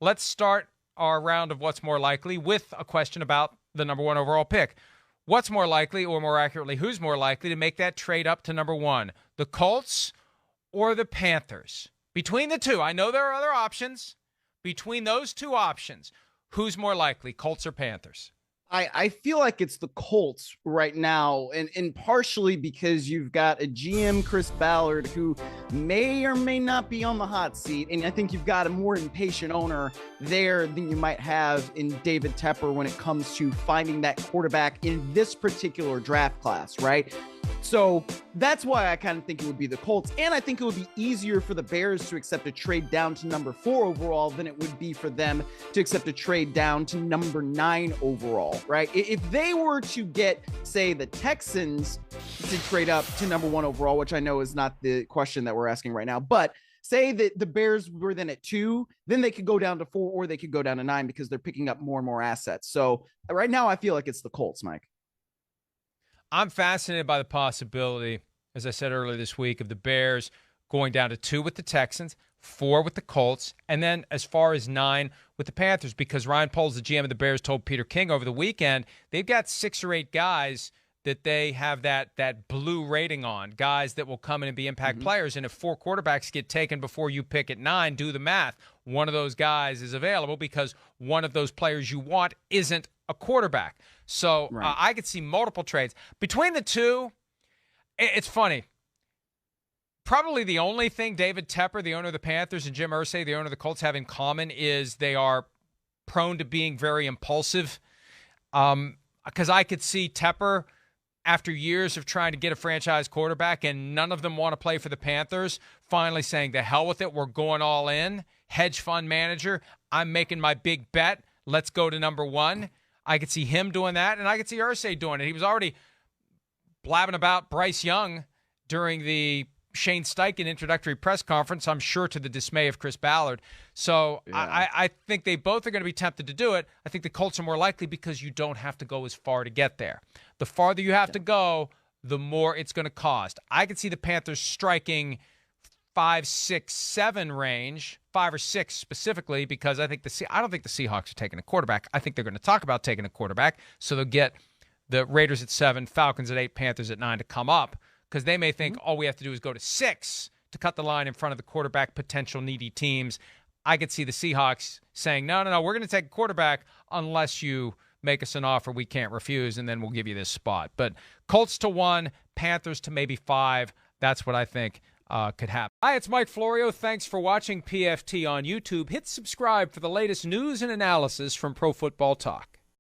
let's start our round of what's more likely with a question about the number 1 overall pick. What's more likely, or more accurately, who's more likely to make that trade up to number 1? The Colts or the Panthers? Between the two, I know there are other options. Between those two options, who's more likely, Colts or Panthers? I feel like it's the Colts right now, and partially because you've got a GM, Chris Ballard, who may or may not be on the hot seat, and I think you've got a more impatient owner there than you might have in David Tepper when it comes to finding that quarterback in this particular draft class, right? So that's why I kind of think it would be the Colts. And I think it would be easier for the Bears to accept a trade down to number 4 overall than it would be for them to accept a trade down to number 9 overall, right? If they were to get, say, the Texans to trade up to number 1 overall, which I know is not the question that we're asking right now, but say that the Bears were then at 2, then they could go down to 4 or they could go down to 9 because they're picking up more and more assets. So right now I feel like it's the Colts, Mike. I'm fascinated by the possibility, as I said earlier this week, of the Bears going down to 2 with the Texans, 4 with the Colts, and then as far as 9 with the Panthers, because Ryan Poles, the GM of the Bears, told Peter King over the weekend they've got 6 or 8 guys that they have that blue rating on, guys that will come in and be impact players. And if 4 quarterbacks get taken before you pick at 9, do the math. One of those guys is available because one of those players you want isn't a quarterback. So right. I could see multiple trades. Between the two, it's funny. Probably the only thing David Tepper, the owner of the Panthers, and Jim Irsay, the owner of the Colts, have in common is they are prone to being very impulsive. Because I could see Tepper, after years of trying to get a franchise quarterback and none of them want to play for the Panthers, finally saying, the hell with it, we're going all in. Hedge fund manager, I'm making my big bet. Let's go to number 1. I could see him doing that, and I could see Irsay doing it. He was already blabbing about Bryce Young during the Shane Steichen introductory press conference, I'm sure to the dismay of Chris Ballard. So yeah. I think they both are going to be tempted to do it. I think the Colts are more likely because you don't have to go as far to get there. The farther you have to go, the more it's going to cost. I could see the Panthers striking 5, 6, 7 range, 5 or 6 specifically, because I don't think the Seahawks are taking a quarterback. I think they're going to talk about taking a quarterback, so they'll get the Raiders at 7, Falcons at 8, Panthers at 9 to come up, because they may think all we have to do is go to 6 to cut the line in front of the quarterback potential needy teams. I could see the Seahawks saying, no, we're going to take a quarterback unless you make us an offer we can't refuse, and then we'll give you this spot. But Colts to 1, Panthers to maybe 5, that's what I think could happen. Hi, it's Mike Florio. Thanks for watching PFT on YouTube. Hit subscribe for the latest news and analysis from Pro Football Talk.